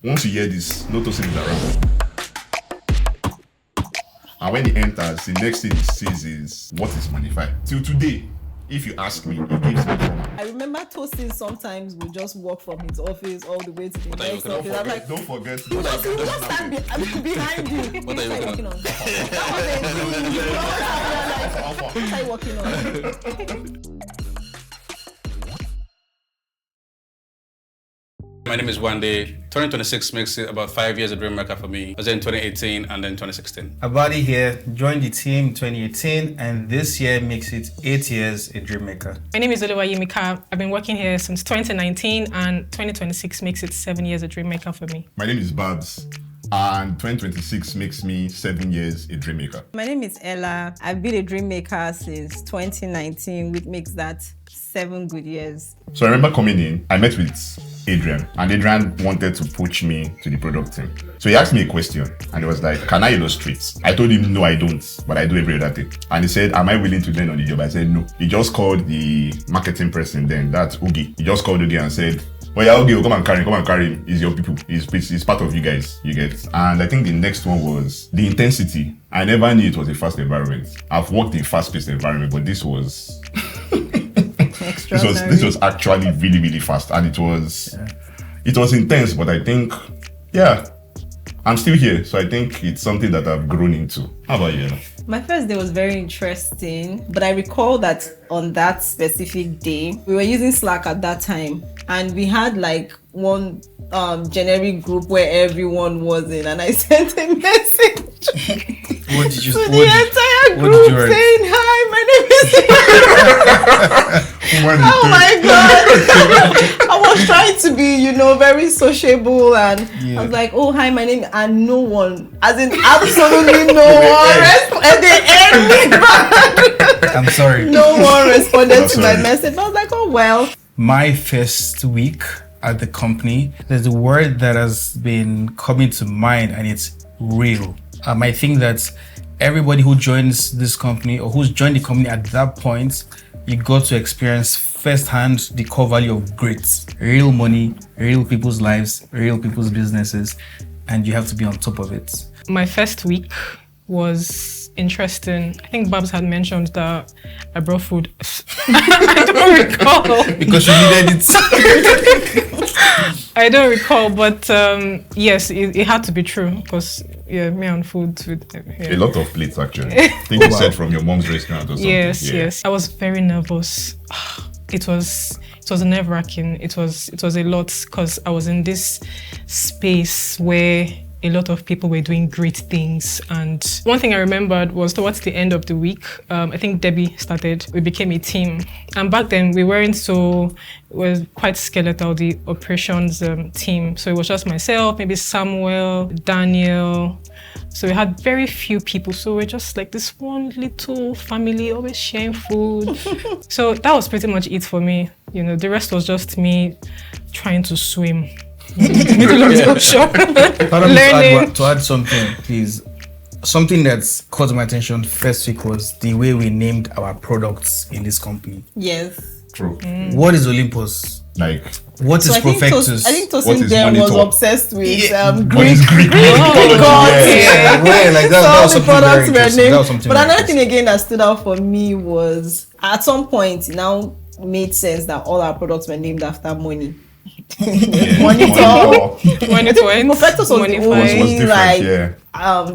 Once you hear this, no toasting is around. And when he enters, the next thing he says is, what is Moniepoint? Till today, if you ask me, he gives me trauma. I remember Toasting sometimes would just walk from his office all the way to the next office. I'm like, Don't forget. he just stand behind you. What are you working on? What are you working on? My name is Wande. 2026 makes it about 5 years a DreamMaker for me. I was there in 2018 and then 2016. Abadi here, joined the team in 2018 and this year makes it 8 years a DreamMaker. My name is Yimika. I've been working here since 2019 and 2026 makes it 7 years a DreamMaker for me. My name is Babs. And 2026 makes me 7 years a DreamMaker. My name is Ella. I've been a DreamMaker since 2019, which makes that 7 good years. So I remember coming in, I met with Adrian, and Adrian wanted to poach me to the product team. So he asked me a question, and he was like, can I illustrate? I told him, no, I don't, but I do every other thing. And he said, am I willing to learn on the job? I said, no. He just called the marketing person then, that's Ugi. He just called Ugi and said, well, yeah, okay, come and carry him. He's your people. He's part of you guys, you get. And I think the next one was the intensity. I never knew it was a fast environment. I've worked in fast-paced environment, but this was... this was actually really, really fast. And it was intense, but I think, I'm still here. So I think it's something that I've grown into. How about you? My first day was very interesting, but I recall that on that specific day, we were using Slack at that time, and we had like one generic group where everyone was in, and I sent a message What did you to the entire group saying, hi, my name is... Oh my God. I was trying to be, very sociable, and I was like, oh, hi, my name, and no one, as in absolutely no one responded. They aired me back. I'm sorry. No one responded to my message. I was like, oh, well. My first week at the company, there's a word that has been coming to mind, and it's real. I think that everybody who joins this company or who's joined the company at that point, you got to experience firsthand the core value of grit. Real money, real people's lives, real people's businesses, and you have to be on top of it. My first week was interesting. I think Babs had mentioned that I brought food. I don't recall. Because you needed it. I don't recall, but yes, it had to be true because me and food. A lot of plates actually. I think you said from your mom's restaurant or something. Yes. I was very nervous. It was nerve-wracking. It was a lot because I was in this space where a lot of people were doing great things. And one thing I remembered was towards the end of the week, I think Debbie started, we became a team. And back then we were quite skeletal, the operations team. So it was just myself, maybe Samuel, Daniel. So we had very few people. So we're just like this one little family, always sharing food. So that was pretty much it for me. The rest was just me trying to swim. Middle of the ocean. To add something, please. Something that's caught my attention first week was the way we named our products in this company. Yes. True. What is Olympus? Like, what is Profectus? I think Tosin then was obsessed with Greek Greek gods. That was something very interesting. But another thing again that stood out for me was at some point it now made sense that all our products were named after money. Moniepoint. Profectus was the only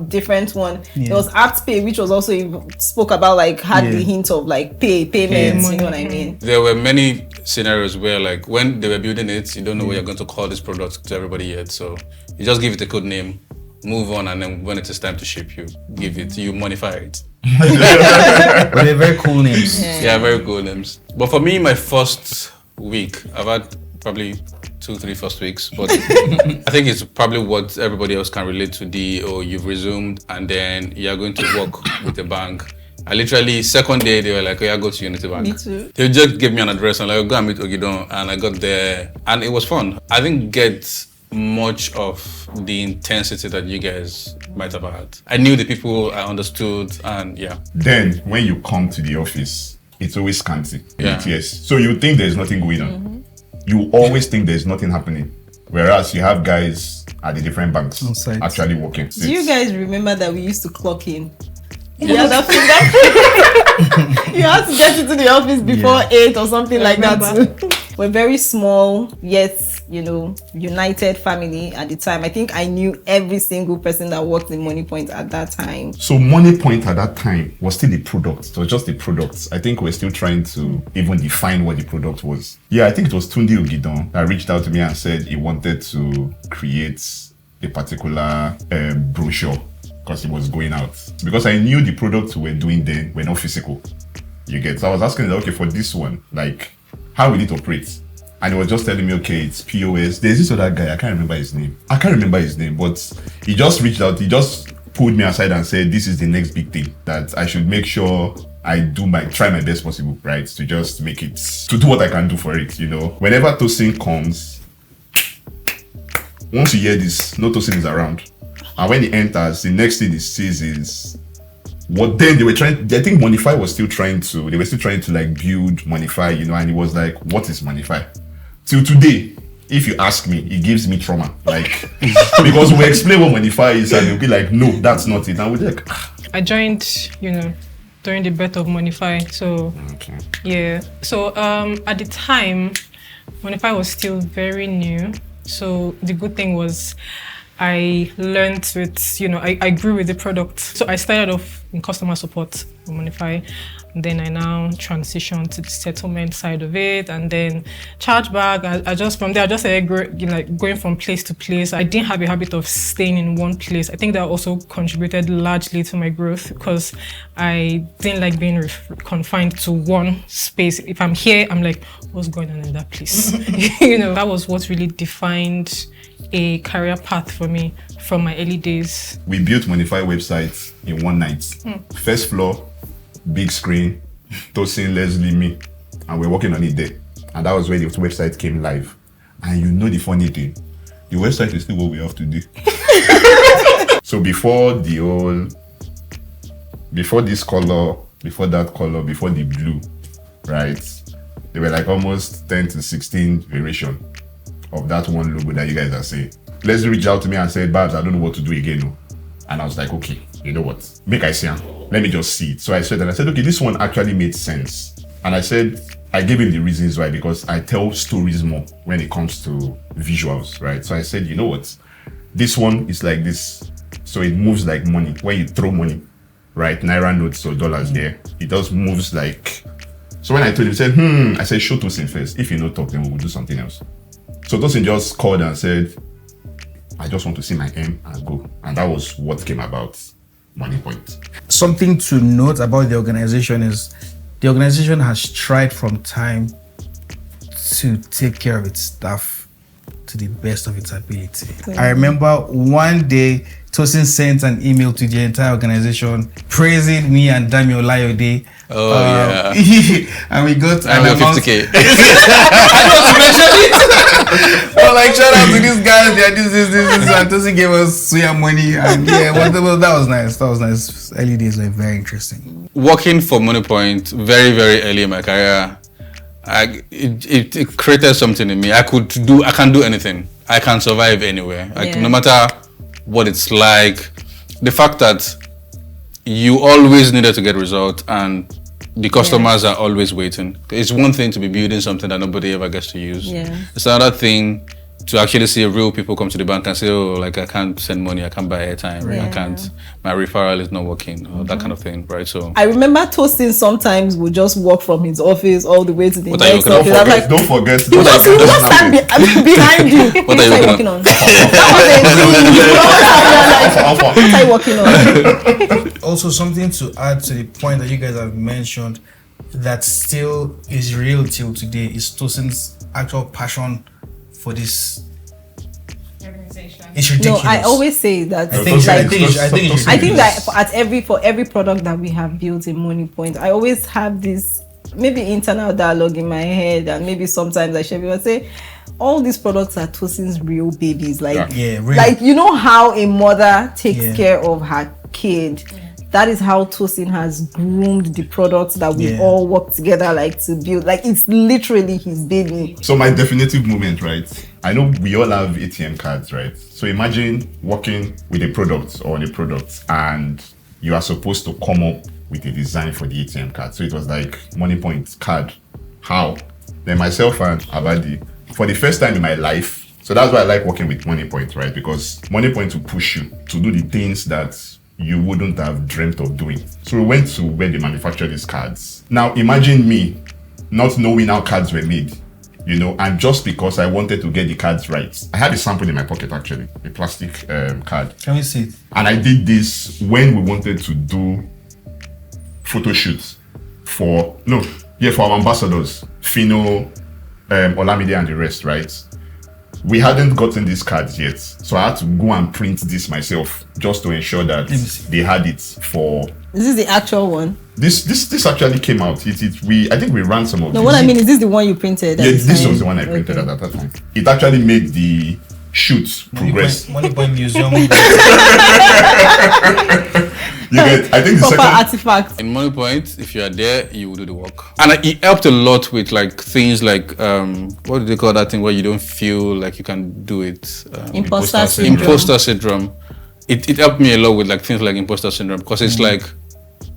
different one. There was ActPay, which was also spoke about had the hint of payments. You know what I mean? There were many scenarios where when they were building it, you don't know what you're going to call this product to everybody yet. So you just give it a code name, move on, and then when it is time to ship, you modify it. But they're very cool names. Yeah, very cool names. But for me, my first week, I've had probably 2-3 first weeks, but I think it's probably what everybody else can relate to. You've resumed and then you're going to work with a bank. I literally, second day, they were like, go to Unity Bank. Me too. They just gave me an address and go and meet Ogidon, and I got there and it was fun. I didn't get much of the intensity that you guys might have had. I knew the people, I understood, and Then when you come to the office, it's always scanty. Yeah. Yes. So you think there's nothing going on. You always think there's nothing happening. Whereas you have guys at the different banks actually working. Do you guys remember that we used to clock in? You had a fingerprint. You had to get into the office before 8 or something like that too. We're very small, yet, you know, united family at the time. I think I knew every single person that worked in Moniepoint at that time. So Moniepoint at that time was still the product. It was just the product. I think we're still trying to even define what the product was. Yeah, I think it was Tunde Ogidon that reached out to me and said he wanted to create a particular brochure because it was going out. Because I knew the products we were doing then were not physical. You get? So I was asking, okay, for this one, like, how will it operate? And he was just telling me, okay, it's POS. There's this other guy, I can't remember his name, but he just reached out, he just pulled me aside and said, this is the next big thing, that I should make sure I try my best possible, right? To just make it, to do what I can do for it, you know? Whenever Tosin comes, once you hear this, no Tosin is around. And when he enters, the next thing he sees is what then they were trying. I think Monify was still trying to. They were still trying to like build Monify, you know. And he was like, "What is Monify?" Till today, if you ask me, it gives me trauma. Like because we explain what Monify is, and they'll be like, "No, that's not it." And we're like, I joined, you know, during the birth of Monify. So okay. yeah. So at the time, Monify was still very new. So the good thing was, I learned with, you know, I grew with the product. So I started off in customer support for Moniepoint. Then I now transitioned to the settlement side of it, and then chargeback. I just from there I just started going from place to place. I didn't have a habit of staying in one place. I think that also contributed largely to my growth because I didn't like being confined to one space. If I'm here, I'm like, what's going on in that place? You know, that was what really defined a career path for me from my early days. We built Monify website in one night. First floor, big screen, Tosin, Leslie, me, and we're working on it there. And that was where the website came live. And you know the funny thing, the website is still what we have to do. So before this color, before that color, before the blue, right? There were like almost 10 to 16 variation of that one logo that you guys are saying. Leslie reached out to me and said, Babs, I don't know what to do again. And I was like, okay, you know what? Make I see him. Let me just see it. So I said, okay, this one actually made sense. And I said, I gave him the reasons why, because I tell stories more when it comes to visuals, right? So I said, you know what? This one is like this. So it moves like money. When you throw money, right? Naira notes or dollars there, it just moves like. So when I told him, he said, I said, show Tosin first. If you don't talk, then we'll do something else. So Tosin just called and said, I just want to see my M and go. And that was what came about Moniepoint. Something to note about the organization is the organization has tried from time to take care of its staff to the best of its ability. I remember one day Tosin sent an email to the entire organization praising me and Dami Olayode. Yeah. And we got I know 50K. I know to mention it. But like, shout out to these guys. They are this. And Tosin gave us suya money. And yeah, well, that was nice. That was nice. Early days were very interesting. Working for Moniepoint very, very early in my career, it created something in me. I can do anything. I can survive anywhere. No matter what it's like. The fact that you always needed to get results and the customers are always waiting. It's one thing to be building something that nobody ever gets to use. It's another thing to actually see real people come to the bank and say, oh, like I can't send money, I can't buy airtime, I can't, my referral is not working, or that kind of thing, right? So I remember Tosin sometimes would just walk from his office all the way to the What next are you office. Don't forget. He will just stand behind you. What are you working on? What are you working on? Also, something to add to the point that you guys have mentioned that still is real till today is Tosin's actual passion for this organization. It's ridiculous. No, I always say that. I think that for every product that we have built in Moniepoint, I always have this maybe internal dialogue in my head, and maybe sometimes I share people say, all these products are Tosin's real babies. Like, really. Like, you know how a mother takes care of her kid. that is how Tosin has groomed the products that we all work together like to build. Like it's literally his baby. So my definitive moment, right? I know we all have ATM cards, right? So imagine working with a product or on a product and you are supposed to come up with a design for the ATM card. So it was like Moniepoint card. How? Then myself and Abadi, for the first time in my life, so that's why I like working with Moniepoint, right? Because Moniepoint will push you to do the things that you wouldn't have dreamt of doing. So we went to where they manufacture these cards. Now imagine me not knowing how cards were made, you know, and just because I wanted to get the cards right. I had a sample in my pocket actually, a plastic card. Can we see it? And I did this when we wanted to do photo shoots for our ambassadors, Fino, Olamide and the rest, right? We hadn't gotten these cards yet, so I had to go and print this myself just to ensure that they had it for. Is this the actual one? This actually came out. I think we ran some of. No, these. what I mean is this the one you printed? Yeah, this was the one I printed at that time. It actually made the shoot progress. Moniepoint Museum. You get, I think the proper second artifact. In Moniepoint, if you are there, you will do the work. And it helped a lot with like things like, what do they call that thing where you don't feel like you can do it? Imposter syndrome. Imposter syndrome. It helped me a lot with like things like imposter syndrome because it's like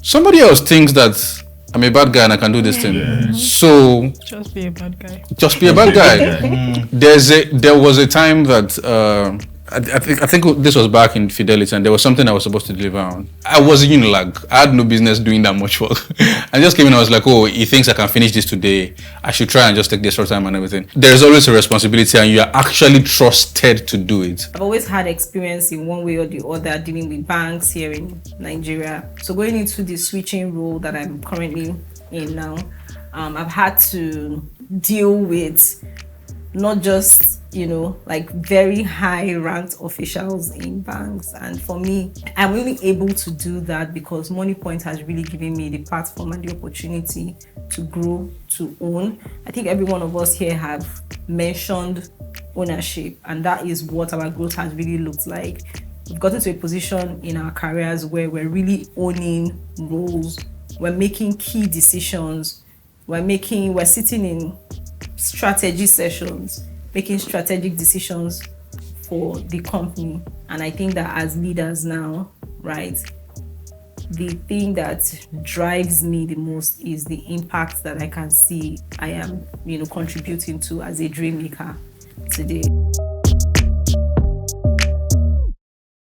somebody else thinks that I'm a bad guy and I can do this thing. So Just be a bad guy. just be a bad guy. There was a time that I think this was back in Fidelity and there was something I was supposed to deliver on. I was a Unilag. I had no business doing that much work. I just came in and I was like, oh, he thinks I can finish this today. I should try and just take this short time and everything. There's always a responsibility and you are actually trusted to do it. I've always had experience in one way or the other dealing with banks here in Nigeria. So going into the switching role that I'm currently in now, I've had to deal with not just, like very high ranked officials in banks. And for me, I'm really able to do that because Moniepoint has really given me the platform and the opportunity to grow, to own. I think every one of us here have mentioned ownership, and that is what our growth has really looked like. We've gotten to a position in our careers where we're really owning roles, we're making key decisions, we're sitting in strategy sessions, making strategic decisions for the company. And I think that as leaders now, right, the thing that drives me the most is the impact that I can see I am, contributing to as a dream maker today.